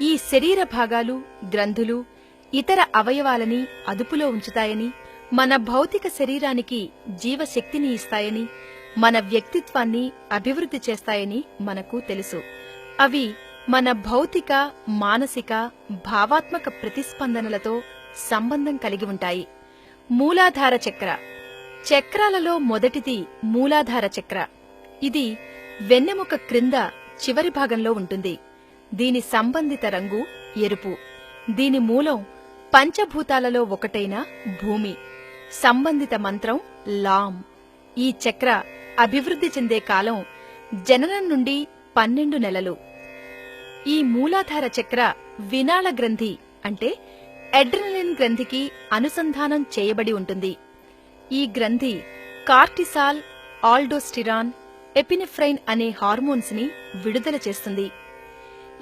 ఈ శరీర భాగాలు, గ్రంథులు, ఇతర అవయవాలని అదుపులో ఉంచుతాయని, మన భౌతిక శరీరానికి జీవశక్తిని ఇస్తాయని, మన వ్యక్తిత్వాన్ని అభివృద్ధి చేస్తాయని మనకు తెలుసు. అవి మన భౌతిక, మానసిక, భావాత్మక ప్రతిస్పందనలతో సంబంధం కలిగి ఉంటాయి. మూలాధార చక్ర. చక్రాలలో మొదటిది మూలాధార చక్ర. ఇది వెన్నెముక క్రింద చివరి భాగంలో ఉంటుంది. దీని సంబంధిత రంగు ఎరుపు. దీని మూలం పంచభూతాలలో ఒకటైన భూమి. సంబంధిత మంత్రం లాం. ఈ చక్ర అభివృద్ధి చెందే కాలం జననం నుండి 12 నెలలు. ఈ మూలాధార చక్ర వినాళ గ్రంథి అంటే అడ్రినలిన్ గ్రంథికి అనుసంధానం చేయబడి ఉంటుంది. ఈ గ్రంథి కార్టిసాల్, ఆల్డోస్టిరాన్, ఎపినెఫ్రైన్ అనే హార్మోన్స్ ని విడుదల చేస్తుంది.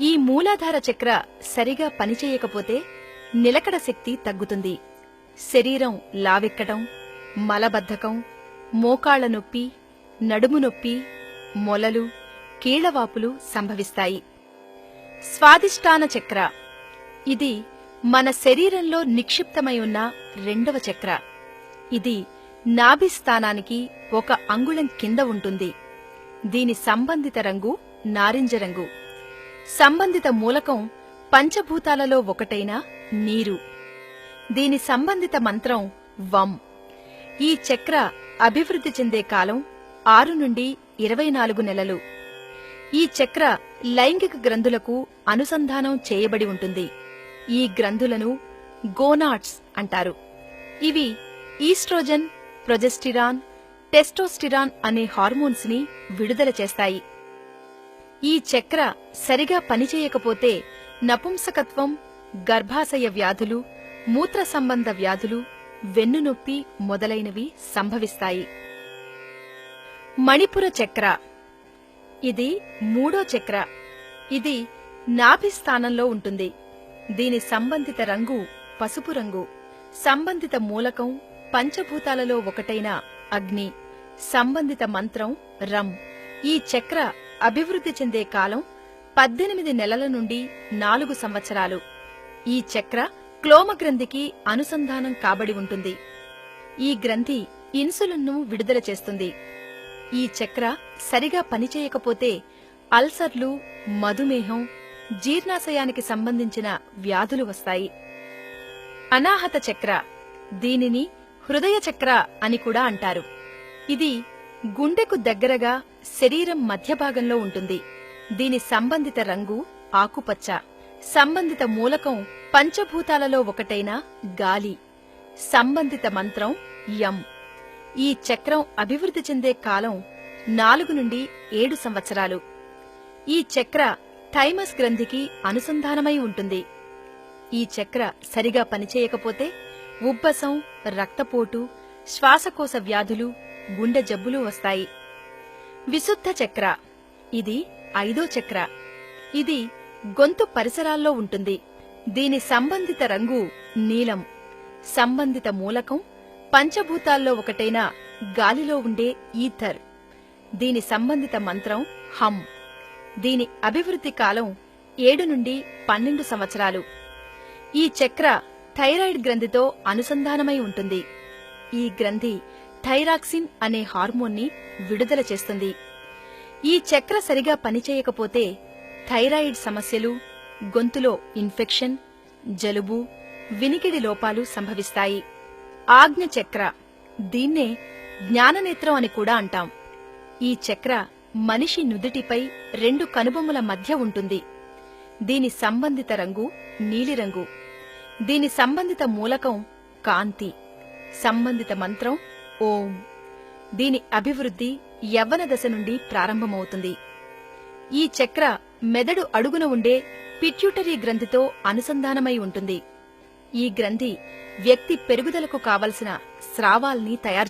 ఈ మూలాధార చక్ర సరిగా పనిచేయకపోతే నిలకడ శక్తి తగ్గుతుంది. శరీరం లావెక్కడం, మలబద్ధకం, మోకాళ్ల నొప్పి, నడుము నొప్పి, మొలలు, కీళ్లవాపులు సంభవిస్తాయి. స్వాదిష్టాన చక్ర. ఇది మన శరీరంలో నిక్షిప్తమై ఉన్న రెండవ చక్ర. ఇది నాభి స్థానానికి 1 అంగుళం కింద ఉంటుంది. దీని సంబంధిత రంగు నారింజ రంగు. సంబంధిత మూలకం పంచభూతాలలో ఒకటైన నీరు. దీని సంబంధిత మంత్రం వం. ఈ చక్ర అభివృద్ధి చెందే కాలం 6 నుండి 24 నెలలు. ఈ చక్ర లైంగిక గ్రంథులకు అనుసంధానం చేయబడి ఉంటుంది. ఈ గ్రంథులను గోనాడ్స్ అంటారు. ఇవి ఈస్ట్రోజన్, ప్రొజెస్టిరాన్, టెస్టోస్టిరాన్ అనే హార్మోన్స్ ని విడుదల చేస్తాయి. ఈ చక్ర సరిగా పనిచేయకపోతే నపుంసకత్వం, గర్భాశయ వ్యాధులు, మూత్ర సంబంధ వ్యాధులు, వెన్నునొప్పి మొదలైనవి సంభవిస్తాయి. మణిపుర చక్ర. ఇది మూడో చక్ర. ఇది నాభి స్థానంలో ఉంటుంది. దీని సంబంధిత రంగు పసుపు రంగు. సంబంధిత మూలకం పంచభూతాలలో ఒకటైన అగ్ని. సంబంధిత మంత్రం రం. ఈ చక్ర అభివృద్ధి చెందే కాలం 18 నెలల నుండి 4 సంవత్సరాలు. ఈ చక్ర క్లోమ గ్రంథికి అనుసంధానం కాబడి ఉంటుంది. ఈ గ్రంథి ఇన్సులిన్ను విడుదల చేస్తుంది. ఈ చక్ర సరిగా పనిచేయకపోతే అల్సర్లు, మధుమేహం, జీర్ణాశయానికి సంబంధించిన వ్యాధులు వస్తాయి. అనాహత చక్ర. దీనిని హృదయ చక్ర అని కూడా అంటారు. ఇది గుండెకు దగ్గరగా శరీరం మధ్య భాగంలో ఉంటుంది. దీని సంబంధిత రంగు ఆకుపచ్చ. సంబంధిత మూలకం పంచభూతాలలో ఒకటైన గాలి. సంబంధిత మంత్రం యం. ఈ చక్రం అభివృద్ధి చెందే కాలం 4 నుండి 7 సంవత్సరాలు. ఈ చక్ర థైమస్ గ్రంథికి అనుసంధానమై ఉంటుంది. ఈ చక్ర సరిగా పనిచేయకపోతే ఉబ్బసం, రక్తపోటు, శ్వాసకోశ వ్యాధులు, గుండె జబ్బులు వస్తాయి. విశుద్ధ చక్ర. ఇది 5వ చక్ర. ఇది గొంతు పరిసరాల్లో ఉంటుంది. దీని సంబంధిత రంగు నీలం. సంబంధిత మూలకం పంచభూతాల్లో ఒకటైన గాలిలో ఉండే ఈథర్. దీని సంబంధిత మంత్రం హం. దీని అభివృద్ధి కాలం 7 నుండి 12 సంవత్సరాలు. ఈ చక్ర థైరాయిడ్ గ్రంథితో అనుసంధానమై ఉంటుంది. ఈ గ్రంథి థైరాక్సిన్ అనే హార్మోన్ని విడుదల చేస్తుంది. ఈ చక్ర సరిగా పనిచేయకపోతే థైరాయిడ్ సమస్యలు, గొంతులో ఇన్ఫెక్షన్, జలుబు, వినికిడి లోపాలు సంభవిస్తాయి. ఆజ్ఞ చక్ర. దీన్నే జ్ఞాననేత్రం అని కూడా అంటాం. ఈ చక్ర మనిషి నుదిటిపై 2 కనుబొమ్మల మధ్య ఉంటుంది. దీని సంబంధిత రంగు నీలిరంగు. దీని సంబంధిత మూలకం కాంతి. సంబంధిత మంత్రం ఓం. దీని అభివృద్ధి యవ్వన దశ నుండి ప్రారంభమవుతుంది. ఈ చక్ర మెదడు అడుగున ఉండే పిట్యూటరీ గ్రంథితో అనుసంధానమై ఉంటుంది. ఈ గ్రంథి వ్యక్తి పెరుగుదలకు కావలసిన స్రావాల్ని తయారు